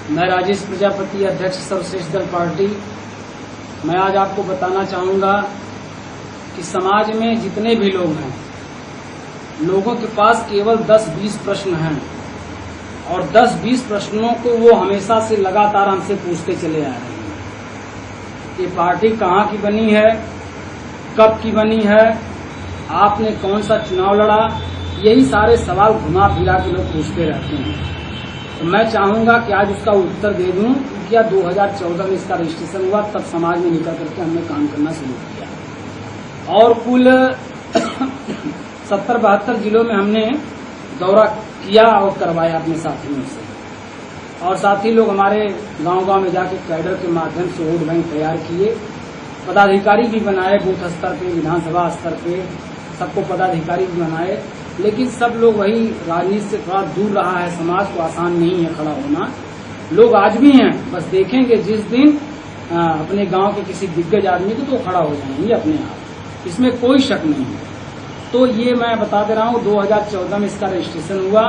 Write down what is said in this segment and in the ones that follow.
मैं राजेश प्रजापति, अध्यक्ष सर्वश्रेष्ठ दल पार्टी। मैं आज आपको बताना चाहूँगा कि समाज में जितने भी लोग हैं, लोगों के पास केवल 10-20 प्रश्न हैं और 10-20 प्रश्नों को वो हमेशा से लगातार हमसे पूछते चले आ रहे हैं। ये पार्टी कहाँ की बनी है, कब की बनी है, आपने कौन सा चुनाव लड़ा, यही सारे सवाल घुमा फिरा के लोग पूछते रहते हैं। तो मैं चाहूंगा कि आज उसका उत्तर दे दूं। क्या 2014 में इसका रजिस्ट्रेशन हुआ, तब समाज में निकल करके हमने काम करना शुरू किया और कुल 70-72 जिलों में हमने दौरा किया और करवाया अपने साथियों से। और साथी लोग हमारे गांव-गांव में जाके कैडर के माध्यम से वोट बैंक तैयार किए, पदाधिकारी भी बनाए, बूथ स्तर पे, विधानसभा स्तर पे सबको पदाधिकारी भी बनाए। लेकिन सब लोग वही राजनीति से थोड़ा दूर रहा है। समाज को आसान नहीं है खड़ा होना। लोग आज भी हैं, बस देखेंगे जिस दिन अपने गांव के किसी दिग्गज आदमी को तो खड़ा हो जाएंगे अपने आप, इसमें कोई शक नहीं है। तो ये मैं बता दे रहा हूँ, 2014 में इसका रजिस्ट्रेशन हुआ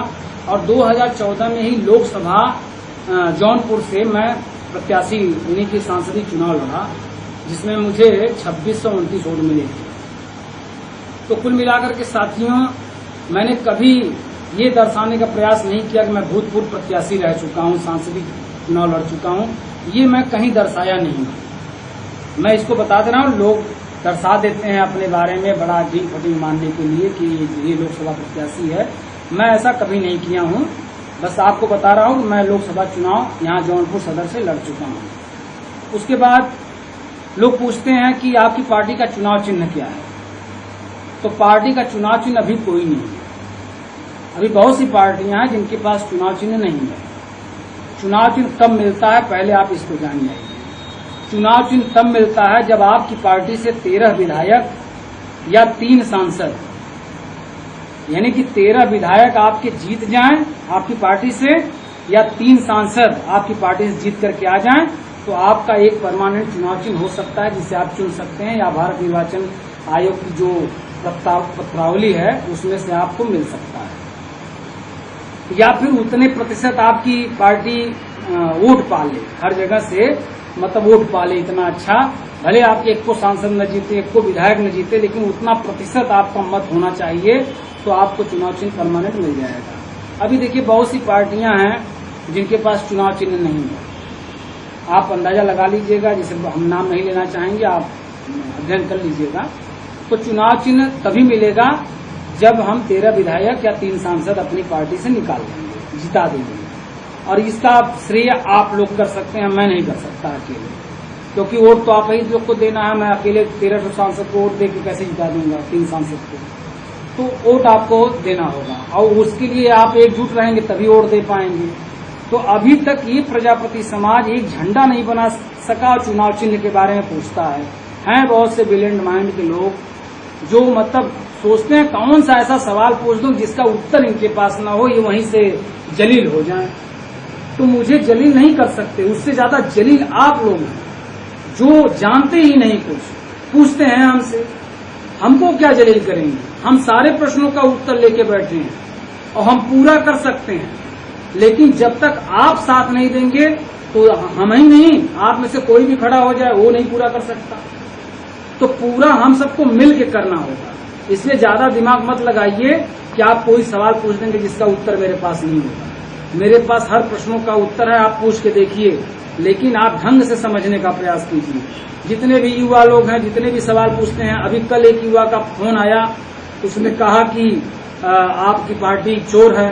और 2014 में ही लोकसभा जौनपुर से मैं प्रत्याशी यानी कि सांसदीय चुनाव लड़ा, जिसमें मुझे 2629 वोट मिले थे। तो कुल मिलाकर के साथियों, मैंने कभी ये दर्शाने का प्रयास नहीं किया कि मैं भूतपूर्व प्रत्याशी रह चुका हूँ, सांसदीय चुनाव लड़ चुका हूँ। ये मैं कहीं दर्शाया नहीं। मैं इसको बता दे रहा हूँ, लोग दर्शा देते हैं अपने बारे में बड़ा अजीब फटीक मानने के लिए कि ये लोकसभा प्रत्याशी है। मैं ऐसा कभी नहीं किया हूँ। बस आपको बता रहा हूँ कि मैं लोकसभा चुनाव यहाँ जौनपुर सदर से लड़ चुका हूँ। उसके बाद लोग पूछते हैं कि आपकी पार्टी का चुनाव चिन्ह क्या है। तो पार्टी का चुनाव चिन्ह अभी कोई नहीं है। अभी बहुत सी पार्टियां हैं जिनके पास चुनाव चिन्ह नहीं है। चुनाव चिन्ह तब मिलता है, पहले आप इसको जान जाइए। चुनाव चिन्ह तब मिलता है जब आपकी पार्टी से 13 विधायक या 3 सांसद, यानी कि 13 विधायक आपके जीत जाएं आपकी पार्टी से, या 3 सांसद आपकी पार्टी से जीत करके आ जाएं, तो आपका एक परमानेंट चुनाव चिन्ह हो सकता है जिसे आप चुन सकते हैं, या भारत निर्वाचन आयोग की जो पत्रावली है उसमें से आपको मिल सकता है। या फिर उतने प्रतिशत आपकी पार्टी वोट पा ले, हर जगह से मतलब वोट पा ले इतना अच्छा, भले आपके एक को सांसद न जीते, एक को विधायक न जीते, लेकिन उतना प्रतिशत आपका मत होना चाहिए, तो आपको चुनाव चिन्ह परमानेंट मिल जाएगा। अभी देखिए बहुत सी पार्टियां हैं जिनके पास चुनाव चिन्ह नहीं है। आप अंदाजा लगा लीजिएगा, जिसे हम नाम नहीं लेना चाहेंगे, आप अध्ययन कर लीजिएगा। तो चुनाव चिन्ह तभी मिलेगा जब हम 13 विधायक या 3 सांसद अपनी पार्टी से निकाल देंगे, जिता देंगे। और इसका श्रेय आप लोग कर सकते हैं, मैं नहीं कर सकता अकेले, क्योंकि वोट तो आप ही लोग को देना है। मैं अकेले 1300 सांसद को वोट देकर कैसे जिता दूंगा 3 सांसद को? तो वोट आपको देना होगा और उसके लिए आप एकजुट रहेंगे तभी वोट दे पाएंगे। तो अभी तक ये प्रजापति समाज एक झंडा नहीं बना सका, चुनाव चिन्ह के बारे में पूछता है। हैं बहुत से ब्रिलियंट माइंड के लोग जो मतलब सोचते हैं कौन सा ऐसा सवाल पूछ दूं जिसका उत्तर इनके पास ना हो, ये वहीं से जलील हो जाएं। तो मुझे जलील नहीं कर सकते, उससे ज्यादा जलील आप लोग हैं जो जानते ही नहीं कुछ, पूछते हैं हमसे। हमको क्या जलील करेंगे? हम सारे प्रश्नों का उत्तर लेके बैठे हैं और हम पूरा कर सकते हैं, लेकिन जब तक आप साथ नहीं देंगे तो हम ही नहीं, आप में से कोई भी खड़ा हो जाए वो नहीं पूरा कर सकता। तो पूरा हम सबको मिल के करना होगा। इसलिए ज्यादा दिमाग मत लगाइए कि आप कोई सवाल पूछ देंगे जिसका उत्तर मेरे पास नहीं होगा। मेरे पास हर प्रश्नों का उत्तर है, आप पूछ के देखिए, लेकिन आप ढंग से समझने का प्रयास कीजिए। जितने भी युवा लोग हैं, जितने भी सवाल पूछते हैं, अभी कल एक युवा का फोन आया, उसने कहा कि आपकी पार्टी चोर है।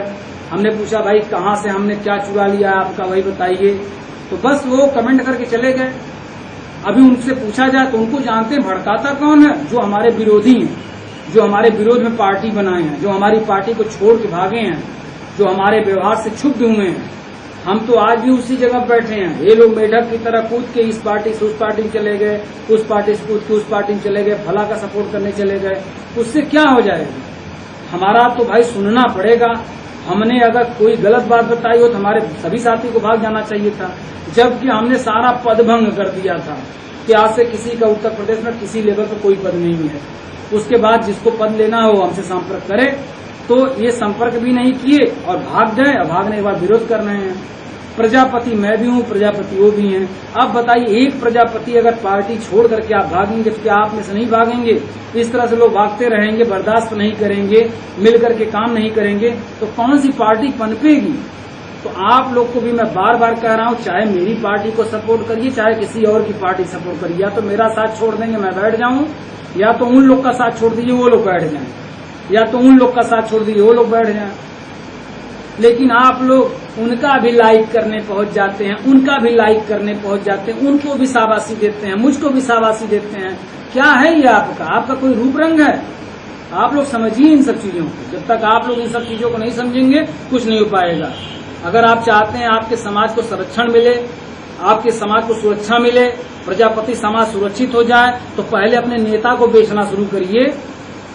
हमने पूछा भाई कहाँ से, हमने क्या चुरा लिया है आपका, वही बताइए। तो बस वो कमेंट करके चले गए। अभी उनसे पूछा जाए तो उनको जानते हैं भड़काता कौन है? जो हमारे विरोधी हैं, जो हमारे विरोध में पार्टी बनाए हैं, जो हमारी पार्टी को छोड़ के भागे हैं, जो हमारे व्यवहार से क्षुब्ध हुए हैं। हम तो आज भी उसी जगह बैठे हैं। ये लोग मेढक की तरह कूद के इस पार्टी से उस पार्टी में चले गए, उस पार्टी से कूद के उस पार्टी में चले गए, फला का सपोर्ट करने चले गए। उससे क्या हो जाएगा? हमारा तो भाई सुनना पड़ेगा। हमने अगर कोई गलत बात बताई हो तो हमारे सभी साथी को भाग जाना चाहिए था, जबकि हमने सारा पदभंग कर दिया था कि आज से किसी का उत्तर प्रदेश में किसी लेवल पर कोई पद नहीं है। उसके बाद जिसको पद लेना हो हमसे संपर्क करे, तो ये संपर्क भी नहीं किए और भाग गए। और भागने के बाद विरोध कर रहे हैं। प्रजापति मैं भी हूँ, प्रजापति वो भी हैं। अब बताइए, एक प्रजापति अगर पार्टी छोड़ करके आप भागेंगे तो क्या आप में से नहीं भागेंगे? इस तरह से लोग भागते रहेंगे, बर्दाश्त नहीं करेंगे, मिल करके काम नहीं करेंगे तो कौन सी पार्टी पनपेगी? तो आप लोग को भी मैं बार बार कह रहा हूँ, चाहे मेरी पार्टी को सपोर्ट करिए, चाहे किसी और की पार्टी सपोर्ट करिए। या तो मेरा साथ छोड़ देंगे मैं बैठ जाऊं, या तो उन लोग का साथ छोड़ दीजिए वो लोग बैठ जाएं, या तो उन लोग का साथ छोड़ दीजिए वो लोग बैठ जाएं। लेकिन आप लोग उनका भी लाइक करने पहुंच जाते हैं, उनका भी लाइक करने पहुंच जाते हैं, उनको भी शाबाशी देते हैं, मुझको भी शाबाशी देते हैं। क्या है ये आपका कोई रूप रंग है? आप लोग समझिए इन सब चीजों को। जब तक आप लोग इन सब चीजों को नहीं समझेंगे कुछ नहीं हो पाएगा। अगर आप चाहते हैं आपके समाज को संरक्षण मिले, आपके समाज को सुरक्षा मिले, प्रजापति समाज सुरक्षित हो जाए, तो पहले अपने नेता को बेचना शुरू करिए।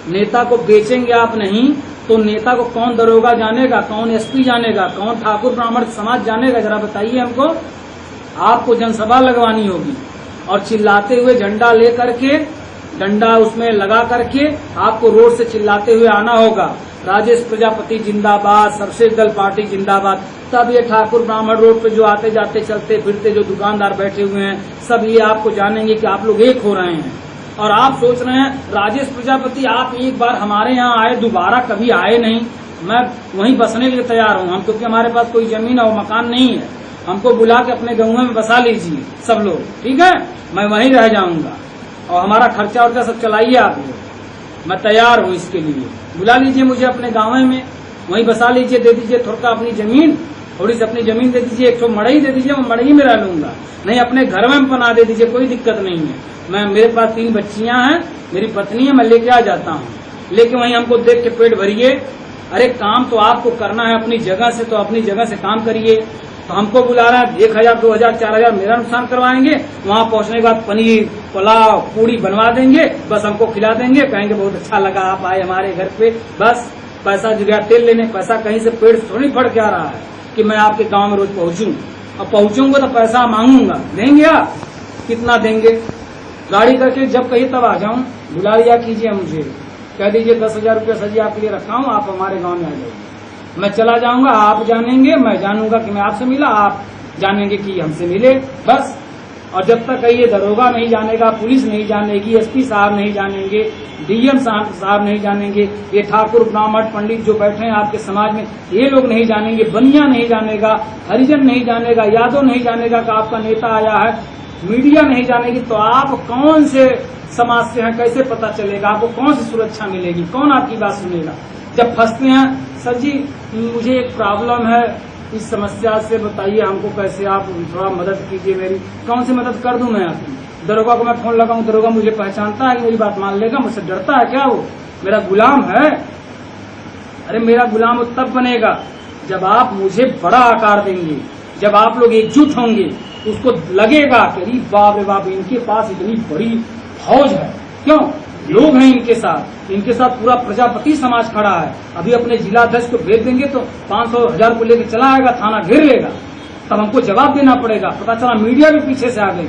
नेता को बेचेंगे आप नहीं तो नेता को कौन दरोगा जानेगा, कौन एसपी जानेगा, कौन ठाकुर ब्राह्मण समाज जानेगा? जरा बताइए हमको। आपको जनसभा लगवानी होगी और चिल्लाते हुए झंडा ले करके, डंडा उसमें लगा करके आपको रोड से चिल्लाते हुए आना होगा, राजेश प्रजापति जिंदाबाद, सर्वश्रेष्ठ दल पार्टी जिंदाबाद। तब ये ठाकुर ब्राह्मण रोड पे जो आते जाते चलते फिरते जो दुकानदार बैठे हुए हैं सब ये आपको जानेंगे कि आप लोग एक हो रहे हैं। और आप सोच रहे हैं राजेश प्रजापति आप एक बार हमारे यहाँ आए, दोबारा कभी आए नहीं। मैं वहीं बसने के लिए तैयार हूँ हम, क्योंकि हमारे पास कोई जमीन और मकान नहीं है। हमको बुला के अपने गाँव में बसा लीजिए सब लोग, ठीक है? मैं वहीं रह जाऊंगा और हमारा खर्चा वर्चा सब चलाइए आप लोग। मैं तैयार हूँ इसके लिए। बुला लीजिए मुझे अपने गाँव में, वहीं बसा लीजिए, दे दीजिए थोड़ा अपनी जमीन, थोड़ी सी अपनी जमीन दे दीजिए, एक मड़ई दे दीजिए, मैं मड़ई में रह लूंगा। नहीं अपने घर में बना दे दीजिए, कोई दिक्कत नहीं है। मेरे पास 3 बच्चियां हैं, मेरी पत्नी है, मैं लेके आ जाता हूँ। लेकिन वहीं हमको देख के पेट भरिए। अरे काम तो आपको करना है अपनी जगह से, तो अपनी जगह से काम करिए। तो हमको बुला रहा है 1000, 2000, 4000 मेरा नुकसान करवाएंगे। वहां पहुंचने के बाद पनीर, पुलाव, पूड़ी बनवा देंगे, बस हमको खिला देंगे, कहेंगे बहुत अच्छा लगा आप आए हमारे घर पे। बस पैसा जुगाड़ तेल लेने, पैसा कहीं से पेड़ से थोड़ी फट के आ रहा है कि मैं आपके गांव में रोज पहुंचूं। अब पहुंचूंगा तो पैसा मांगूंगा, देंगे आप? कितना देंगे? गाड़ी करके जब कहिए तब आ जाऊं। बुला लिया कीजिए मुझे, कह दीजिए 10,000 रुपया सजी आपके लिए रखा हूं, आप हमारे गांव में आ जाइए। मैं चला जाऊंगा, आप जानेंगे, मैं जानूंगा कि मैं आपसे मिला, आप जानेंगे कि हमसे मिले, बस। और जब तक ये दरोगा नहीं जानेगा, पुलिस नहीं जानेगी, एसपी साहब नहीं जानेंगे, डीएम साहब नहीं जानेंगे, ये ठाकुर ब्राह्मण पंडित जो बैठे हैं आपके समाज में ये लोग नहीं जानेंगे, बनिया नहीं जानेगा, हरिजन नहीं जानेगा, यादव नहीं जानेगा कि आपका नेता आया है, मीडिया नहीं जानेगी, तो आप कौन से समाज से हैं, कैसे पता चलेगा? आपको कौन सी सुरक्षा मिलेगी? कौन आपकी बात सुनेगा? जब फंसते हैं, सर जी मुझे एक प्रॉब्लम है, इस समस्या से बताइए हमको कैसे, आप थोड़ा मदद कीजिए मेरी। कौन सी मदद कर दूं मैं आपकी? दरोगा को मैं फोन लगाऊं, दरोगा मुझे पहचानता है कि मेरी बात मान लेगा? मुझसे डरता है क्या? वो मेरा गुलाम है? अरे मेरा गुलाम तब बनेगा जब आप मुझे बड़ा आकार देंगे, जब आप लोग एकजुट होंगे, उसको लगेगा कि अरे बाप रे बाप, इनके पास इतनी बड़ी फौज है। क्यों? लोग हैं इनके साथ पूरा प्रजापति समाज खड़ा है। अभी अपने जिला अध्यक्ष को भेज देंगे तो 500, 1000 को लेकर चला आएगा, थाना घेर लेगा, तब हमको जवाब देना पड़ेगा। पता चला मीडिया भी पीछे से आ गई।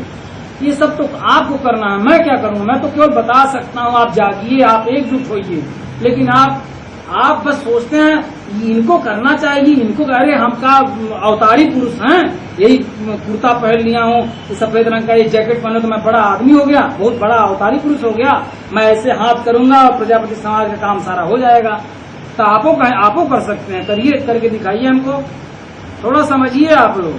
ये सब तो आपको करना है, मैं क्या करूं? मैं तो केवल बता सकता हूं, आप जागिए, आप एकजुट होइए। लेकिन आप बस सोचते हैं इनको करना चाहिए, इनको कह रहे हम का अवतारी पुरुष हैं, यही कुर्ता पहन लिया हूँ, सफेद रंग का ये जैकेट पहने तो मैं बड़ा आदमी हो गया, बहुत बड़ा अवतारी पुरुष हो गया, मैं ऐसे हाथ करूंगा और प्रजापति समाज का काम सारा हो जाएगा। तो आपो कर सकते हैं, करिए, करके दिखाइए हमको। थोड़ा समझिए आप लोग,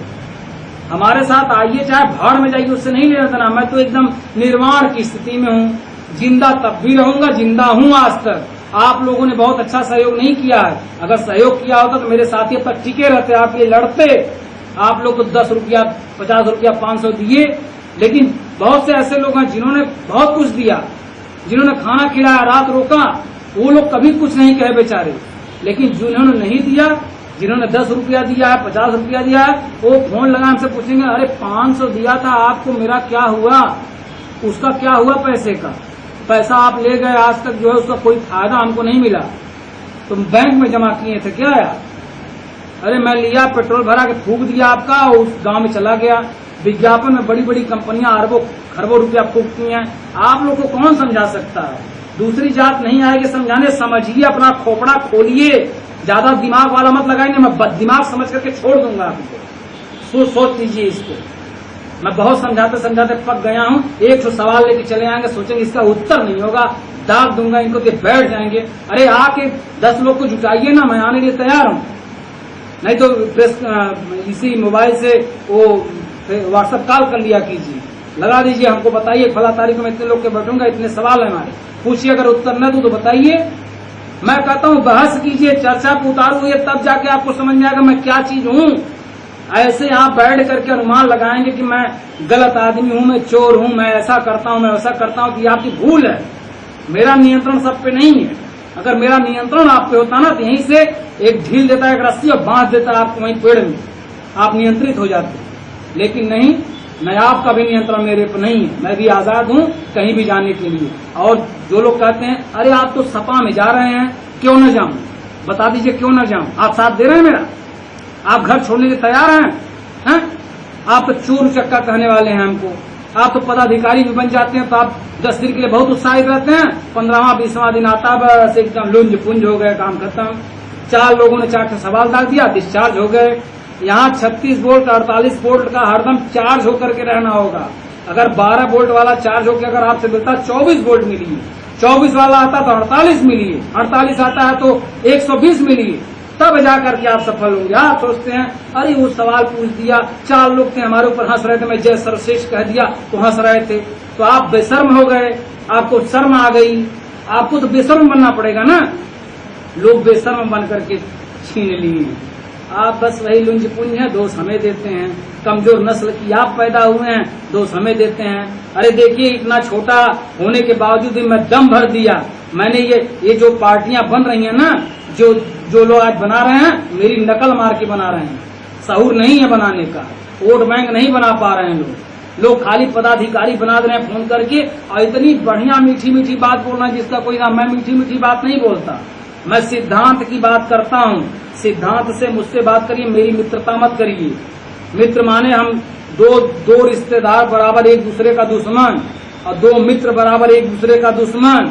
हमारे साथ आइए, चाहे भाड़ में जाइए, उससे नहीं लेना देना। मैं तो एकदम निर्वाण की स्थिति में हूँ, जिंदा तब भी रहूंगा, जिंदा हूँ आज तक। आप लोगों ने बहुत अच्छा सहयोग नहीं किया है। अगर सहयोग किया होता तो मेरे साथी अब तक टिके रहते, आप ये लड़ते। आप लोग को 10 रुपया, 50 रुपया, 500 दिए, लेकिन बहुत से ऐसे लोग हैं जिन्होंने बहुत कुछ दिया, जिन्होंने खाना खिलाया, रात रोका, वो लोग कभी कुछ नहीं कहे बेचारे। लेकिन जिन्होंने नहीं दिया, जिन्होंने 10 रुपया दिया है, 50 रुपया दिया है, वो फोन लगा हमसे पूछेंगे अरे 500 दिया था आपको, मेरा क्या हुआ? उसका क्या हुआ? पैसे का पैसा आप ले गए, आज तक जो है उसका कोई फायदा हमको नहीं मिला। तुम बैंक में जमा किए थे क्या यार? अरे मैं लिया, पेट्रोल भरा के फूक दिया आपका, उस गांव में चला गया। विज्ञापन में बड़ी बड़ी कंपनियां अरबों खरबों रुपया फूकती हैं। आप लोग को कौन समझा सकता है? दूसरी जात नहीं आएगी समझाने, समझिए, अपना खोपड़ा खोलिए, ज्यादा दिमाग वाला मत लगाइए, मैं बददिमाग समझ करके छोड़ दूंगा आपको। सोच लीजिए इसको। मैं बहुत समझाते समझाते पक गया हूँ। एक तो सवाल लेके चले आएंगे, सोचेंगे इसका उत्तर नहीं होगा, दाग दूंगा इनको कि बैठ जाएंगे। अरे आके 10 लोग को जुटाइए ना, मैं आने के लिए तैयार हूँ। नहीं तो प्रेस इसी मोबाइल से वो व्हाट्सएप कॉल कर लिया कीजिए, लगा दीजिए, हमको बताइए फला तारीख में इतने लोग के बैठूंगा, इतने सवाल है हमारे, पूछिए, अगर उत्तर न दूं तो बताइए। मैं कहता हूँ बहस कीजिए, चर्चा को उतारूए, तब जाके आपको समझ में आएगा मैं क्या चीज हूँ। ऐसे आप बैठ करके अनुमान लगाएंगे कि मैं गलत आदमी हूँ, मैं चोर हूँ, मैं ऐसा करता हूँ, मैं वैसा करता हूँ, कि आपकी भूल है। मेरा नियंत्रण सब पे नहीं है। अगर मेरा नियंत्रण आप पे होता ना तो यहीं से एक ढील देता, एक रस्सी और बांध देता आपको वहीं पेड़ में, आप नियंत्रित हो जाते। लेकिन नहीं, मैं आपका भी नियंत्रण मेरे पर नहीं है। मैं भी आजाद हूँ कहीं भी जाने के लिए। और जो लोग कहते हैं अरे आप तो सपा में जा रहे हैं, क्यों न जाऊं, बता दीजिए क्यों न जाऊं। आप साथ दे रहे हैं मेरा, आप घर छोड़ने के तैयार हैं? आप तो चोर चक्का कहने वाले हैं हमको। आप तो पदाधिकारी भी बन जाते हैं तो आप 10 दिन के लिए बहुत उत्साहित रहते हैं, 15वां 20वां दिन आता बस एकदम लुंज पुंज हो गए, काम खत्म। 4 लोगों ने 4 सवाल डाल दिया, डिस्चार्ज हो गए। यहाँ 36 वोल्ट 48 वोल्ट का हरदम चार्ज होकर के रहना होगा। अगर 12 वोल्ट वाला चार्ज होकर अगर आपसे मिलता 24 वोल्ट मिली, 24 वाला आता तो 48 मिली, 48 आता है तो 120 मिली, तब जाकर के आप सफल होंगे। आप सोचते हैं अरे वो सवाल पूछ दिया, 4 लोग थे हमारे ऊपर हंस रहे थे, मैं जय सर्वश्रेष्ठ कह दिया तो हंस रहे थे, तो आप बेशर्म हो गए, आपको शर्म आ गई। आपको तो बेशर्म बनना पड़ेगा ना, लोग बेशर्म बन करके छीन लिए। आप बस वही लुंज पुंज हैं, दोष हमें देते हैं। कमजोर नस्ल की आप पैदा हुए हैं, दोष हमें देते हैं। अरे देखिए, इतना छोटा होने के बावजूद भी मैं दम भर दिया। मैंने ये जो पार्टियां बन रही हैं ना, जो लोग आज बना रहे हैं, मेरी नकल मार के बना रहे हैं। सहूर नहीं है बनाने का, वोट बैंक नहीं बना पा रहे हैं लोग खाली पदाधिकारी बना दे रहे हैं फोन करके, और इतनी बढ़िया मीठी मीठी बात बोलना जिसका कोई ना। मैं मीठी मीठी बात नहीं बोलता, मैं सिद्धांत की बात करता हूँ। सिद्धांत से मुझसे बात करिए, मेरी मित्रता मत करिए। मित्र माने हम दो रिश्तेदार बराबर एक दूसरे का दुश्मन, और 2 मित्र बराबर एक दूसरे का दुश्मन।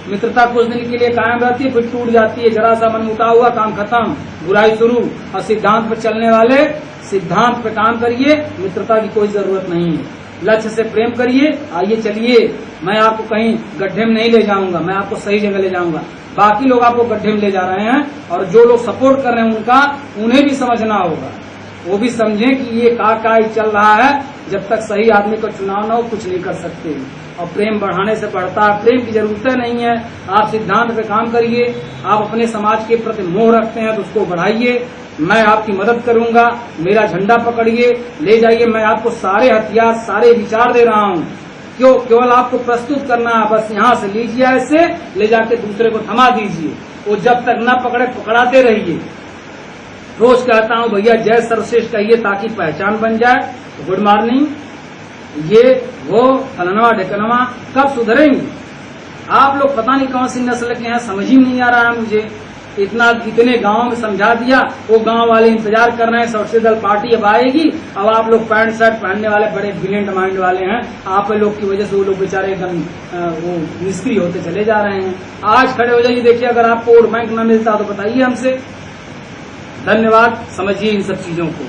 मित्रता कुछ दिन के लिए कायम रहती है, फिर टूट जाती है। जरा सा मनमुटा हुआ, काम खत्म, बुराई शुरू। और सिद्धांत पर चलने वाले सिद्धांत पे काम करिए, मित्रता की कोई जरूरत नहीं है। लक्ष्य से प्रेम करिए। आइए चलिए, मैं आपको कहीं गड्ढे में नहीं ले जाऊंगा, मैं आपको सही जगह ले जाऊंगा। बाकी लोग आपको गड्ढे में ले जा रहे हैं, और जो लोग सपोर्ट कर रहे हैं उन्हें भी समझना होगा। वो भी समझें कि ये का चल रहा है। जब तक सही आदमी का चुनाव न हो, कुछ नहीं कर सकते। और प्रेम बढ़ाने से बढ़ता है, प्रेम की जरूरत नहीं है। आप सिद्धांत पे काम करिए। आप अपने समाज के प्रति मोह रखते हैं तो उसको बढ़ाइए। मैं आपकी मदद करूंगा। मेरा झंडा पकड़िए, ले जाइए। मैं आपको सारे हथियार, सारे विचार दे रहा हूँ। केवल आपको प्रस्तुत करना है। बस यहाँ से लीजिए, ऐसे ले जाके दूसरे को थमा दीजिए। वो जब तक न पकड़े, पकड़ाते रहिए। रोज कहता हूँ भैया जय सर्वश्रेष्ठ कहिए ताकि पहचान बन जाए। गुड मॉर्निंग, ये वो फलनवा ढेकनवा कब सुधरेंगे? आप लोग पता नहीं कौन सी नस्ल के हैं, समझ ही नहीं आ रहा है मुझे। इतने गांव में समझा दिया, वो गांव वाले इंतजार कर रहे हैं सबसे दल पार्टी अब आएगी। अब आप लोग पैंट शर्ट पहनने वाले बड़े ब्रिलियंट माइंड वाले हैं। आप लोग की वजह से वो लोग बेचारे एकदम वो निष्क्रिय होते चले जा रहे हैं। आज खड़े हो जाइए, देखिए अगर आपको वोट बैंक न मिलता तो बताइए हमसे। धन्यवाद, समझिए इन सब चीजों को।